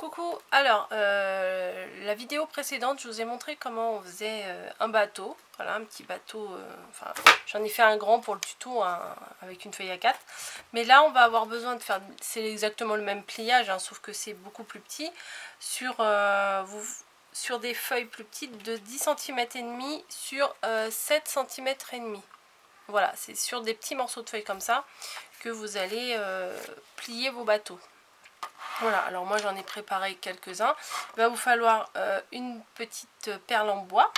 Coucou, alors la vidéo précédente je vous ai montré comment on faisait un bateau, voilà un petit bateau, enfin j'en ai fait un grand pour le tuto avec une feuille A4, mais là on va avoir besoin de faire, c'est exactement le même pliage hein, sauf que c'est beaucoup plus petit, sur des feuilles plus petites de 10 cm et demi sur 7 cm et demi. Voilà, c'est sur des petits morceaux de feuilles comme ça que vous allez plier vos bateaux. Voilà, alors moi j'en ai préparé quelques-uns. Il va vous falloir une petite perle en bois.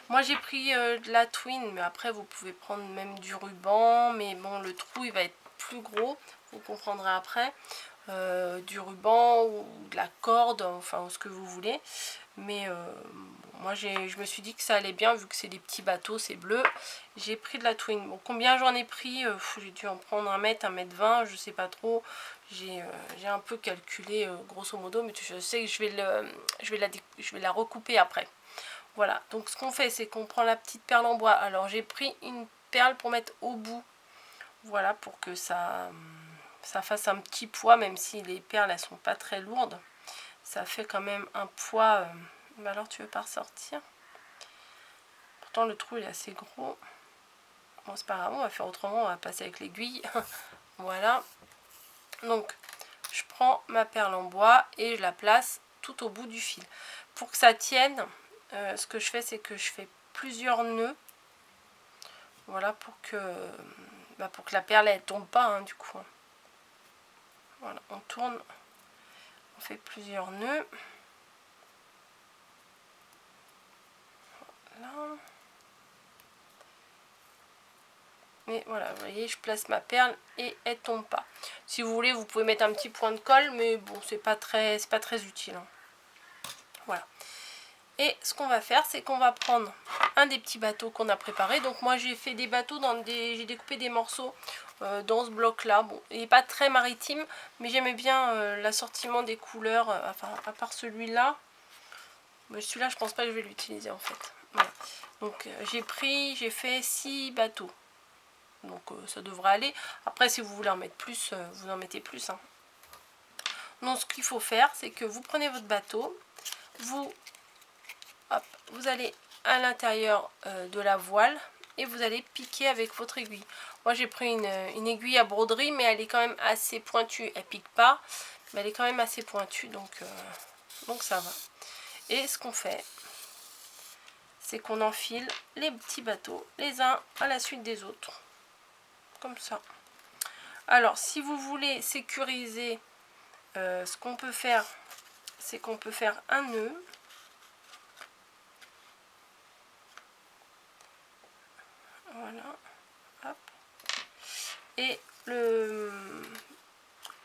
Moi j'ai pris de la twine, mais après vous pouvez prendre même du ruban. Mais bon, le trou il va être plus gros, vous comprendrez après. Du ruban ou de la corde, enfin ce que vous voulez. Mais moi je me suis dit que ça allait bien, vu que c'est des petits bateaux, c'est bleu. J'ai pris de la twine. Bon, combien j'en ai pris, j'ai dû en prendre 1 mètre, 1 mètre 20, je sais pas trop. J'ai un peu calculé grosso modo, mais je sais que je vais la recouper après. Voilà, donc ce qu'on fait, c'est qu'on prend la petite perle en bois. Alors j'ai pris une perle pour mettre au bout, voilà, pour que ça fasse un petit poids, même si les perles elles sont pas très lourdes. Ça fait quand même un poids. Mais alors tu veux pas ressortir? Pourtant le trou il est assez gros. Bon, c'est pas grave, on va faire autrement, on va passer avec l'aiguille. Voilà. Donc je prends ma perle en bois et je la place tout au bout du fil. Pour que ça tienne, ce que je fais, c'est que je fais plusieurs nœuds. Voilà, pour que la perle elle tombe pas hein, du coup. Voilà, on tourne, on fait plusieurs nœuds. Là. Mais voilà, vous voyez, je place ma perle et elle tombe pas. Si vous voulez, vous pouvez mettre un petit point de colle, mais bon, c'est pas très utile. Hein. Voilà. Et ce qu'on va faire, c'est qu'on va prendre un des petits bateaux qu'on a préparé. Donc moi, j'ai fait des bateaux j'ai découpé des morceaux dans ce bloc-là. Bon, il n'est pas très maritime, mais j'aimais bien l'assortiment des couleurs. Enfin, à part celui-là, mais celui-là, je pense pas que je vais l'utiliser en fait. Voilà. Donc j'ai fait 6 bateaux. Donc ça devrait aller. Après si vous voulez en mettre plus, vous en mettez plus. Hein. Donc ce qu'il faut faire, c'est que vous prenez votre bateau, vous allez à l'intérieur de la voile et vous allez piquer avec votre aiguille. Moi j'ai pris une aiguille à broderie, mais elle est quand même assez pointue. Elle pique pas, mais elle est quand même assez pointue, donc ça va. Et ce qu'on fait, c'est qu'on enfile les petits bateaux les uns à la suite des autres. Comme ça. Alors, si vous voulez sécuriser, ce qu'on peut faire, c'est qu'on peut faire un nœud. Voilà. Hop. Et le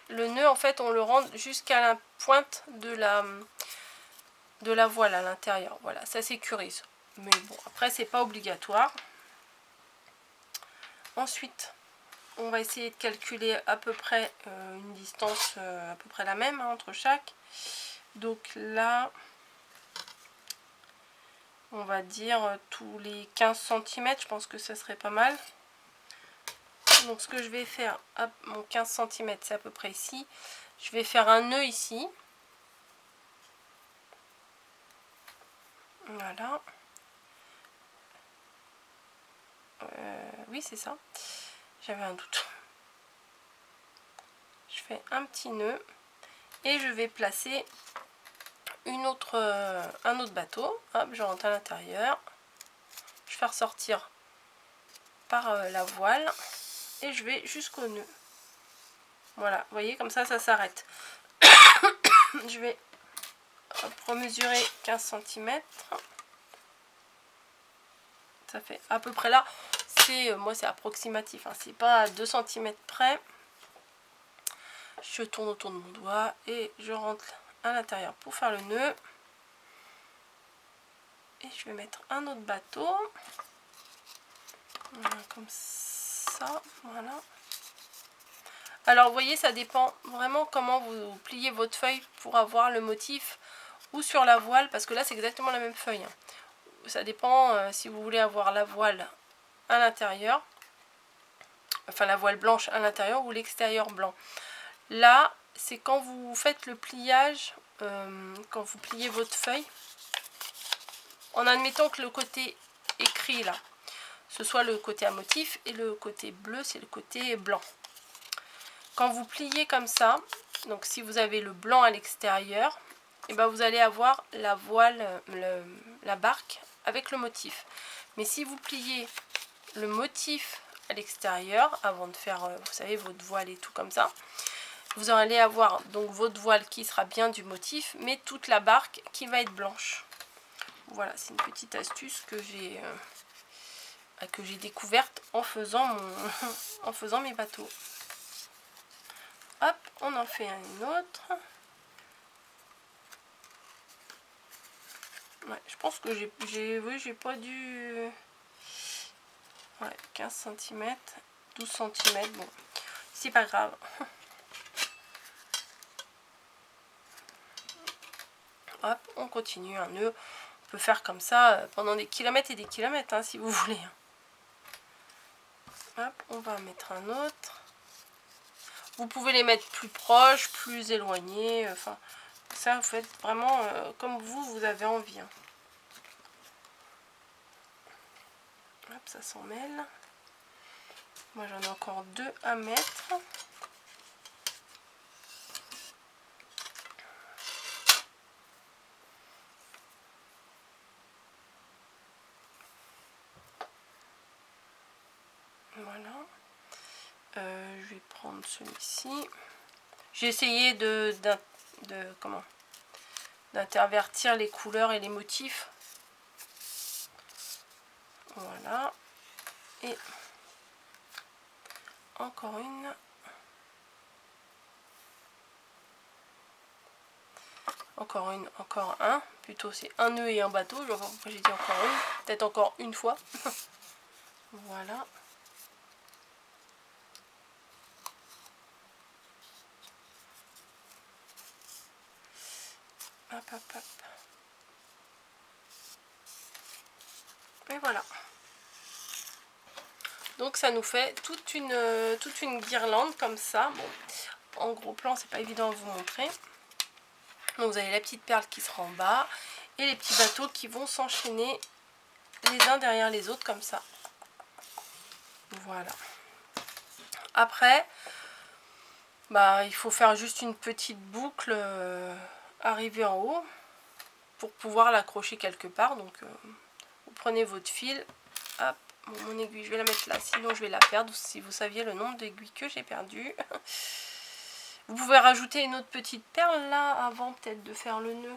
nœud, en fait, on le rend jusqu'à la pointe de la voile à l'intérieur. Voilà, ça sécurise. Mais bon, après, c'est pas obligatoire. Ensuite, on va essayer de calculer à peu près une distance à peu près la même hein, entre chaque. Donc là, on va dire tous les 15 cm, je pense que ça serait pas mal. Donc ce que je vais faire, hop, mon 15 cm c'est à peu près ici. Je vais faire un nœud ici. Voilà. Oui, c'est ça. J'avais un doute. Je fais un petit nœud et je vais placer un autre bateau. Hop, je rentre à l'intérieur. Je vais ressortir par la voile et je vais jusqu'au nœud. Voilà, vous voyez, comme ça s'arrête. Je vais remesurer 15 cm. Ça fait à peu près là. Moi c'est approximatif, hein, c'est pas à 2 cm près. Je tourne autour de mon doigt et je rentre à l'intérieur pour faire le nœud. Et je vais mettre un autre bateau. Voilà, comme ça. Voilà. Alors vous voyez, ça dépend vraiment comment vous pliez votre feuille pour avoir le motif ou sur la voile, parce que là c'est exactement la même feuille. Ça dépend si vous voulez avoir la voile à l'intérieur, enfin la voile blanche à l'intérieur ou l'extérieur blanc. Là, c'est quand vous faites le pliage quand vous pliez votre feuille, en admettant que le côté écrit là, ce soit le côté à motif et le côté bleu, c'est le côté blanc. Quand vous pliez comme ça, donc si vous avez le blanc à l'extérieur, et ben vous allez avoir la voile, la barque avec le motif. Mais si vous pliez le motif à l'extérieur, avant de faire, vous savez, votre voile et tout comme ça, vous allez avoir donc votre voile qui sera bien du motif, mais toute la barque qui va être blanche. Voilà, c'est une petite astuce que j'ai découverte en faisant en faisant mes bateaux. Hop, on en fait un autre. Ouais, je pense que j'ai pas dû... Ouais, 15 cm, 12 cm, bon, c'est pas grave. Hop, on continue un nœud. On peut faire comme ça pendant des kilomètres et des kilomètres, hein, si vous voulez. Hop, on va en mettre un autre. Vous pouvez les mettre plus proches, plus éloignés. Enfin, ça, vous faites vraiment comme vous avez envie. Hein. Hop, ça s'en mêle. Moi, j'en ai encore 2 à mettre. Voilà. Je vais prendre celui-ci. J'ai essayé d'intervertir les couleurs et les motifs. Voilà. Et encore une. Encore un. Plutôt c'est un nœud et un bateau. Je vois pas pourquoi j'ai dit encore une. Peut-être encore une fois. Voilà. Hop, hop, hop. Et voilà. Donc ça nous fait toute une guirlande comme ça. Bon, en gros plan, c'est pas évident à vous montrer. Donc vous avez la petite perle qui sera en bas et les petits bateaux qui vont s'enchaîner les uns derrière les autres comme ça. Voilà. Après, bah, il faut faire juste une petite boucle arrivée en haut pour pouvoir l'accrocher quelque part. Donc vous prenez votre fil, hop, mon aiguille, je vais la mettre là, sinon je vais la perdre. Si vous saviez le nombre d'aiguilles que j'ai perdu. Vous pouvez rajouter une autre petite perle là avant peut-être de faire le nœud.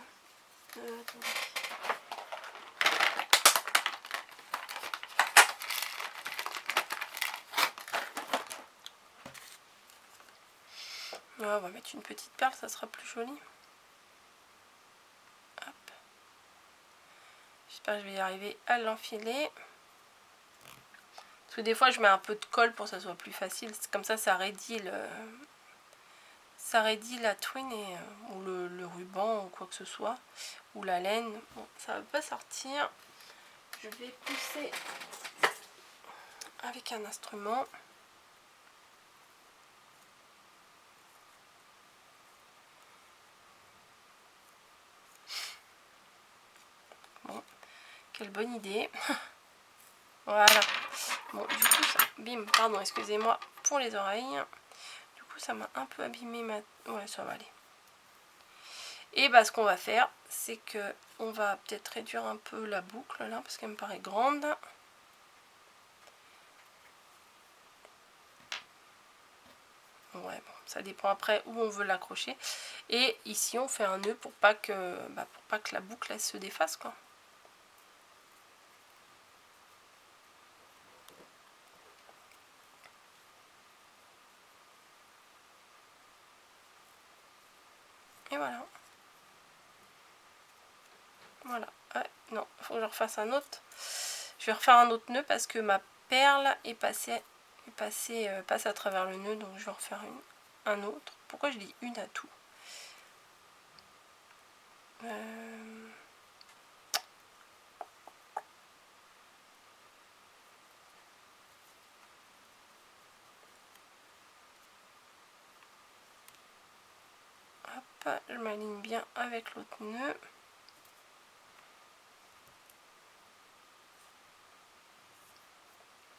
Ouais, on va mettre une petite perle, ça sera plus joli. Hop. J'espère que je vais y arriver à l'enfiler. Parce que des fois je mets un peu de colle pour que ça soit plus facile. Comme ça raidit la twine et, ou le ruban ou quoi que ce soit. Ou la laine. Bon, ça va pas sortir. Je vais pousser avec un instrument. Bon, quelle bonne idée. Voilà. Bon, du coup, ça... Bim, pardon, excusez-moi pour les oreilles. Du coup, ça m'a un peu abîmé ma... Ouais, ça va aller. Et bah, ce qu'on va faire, c'est que on va peut-être réduire un peu la boucle, là, parce qu'elle me paraît grande. Ouais, bon, ça dépend après où on veut l'accrocher. Et ici, on fait un nœud pour pas que la boucle, elle se défasse, quoi. Et voilà. Voilà. Ouais, non, il faut que je refasse un autre. Je vais refaire un autre nœud parce que ma perle est passe à travers le nœud. Donc je vais en refaire un autre. Pourquoi je dis une à tout? Hop. je m'aligne bien avec l'autre nœud.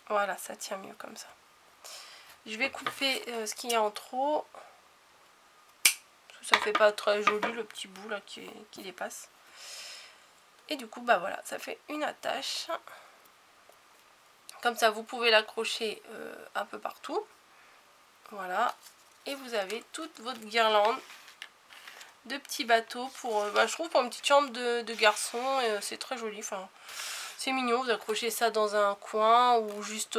Voilà, ça tient mieux comme ça. Je vais couper ce qu'il y a en trop. Parce que ça fait pas très joli le petit bout là qui dépasse. Et du coup, bah voilà, ça fait une attache. Comme ça, vous pouvez l'accrocher un peu partout. Voilà. Et vous avez toute votre guirlande de petits bateaux pour, je trouve, pour une petite chambre de garçon. C'est très joli. Enfin, c'est mignon. Vous accrochez ça dans un coin ou juste,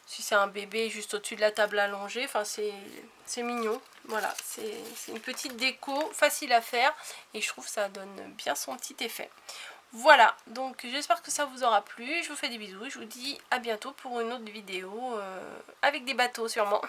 si c'est un bébé, juste au-dessus de la table allongée. Enfin, c'est mignon. Voilà, c'est une petite déco facile à faire. Et je trouve que ça donne bien son petit effet. Voilà, donc j'espère que ça vous aura plu. Je vous fais des bisous et je vous dis à bientôt pour une autre vidéo avec des bateaux sûrement.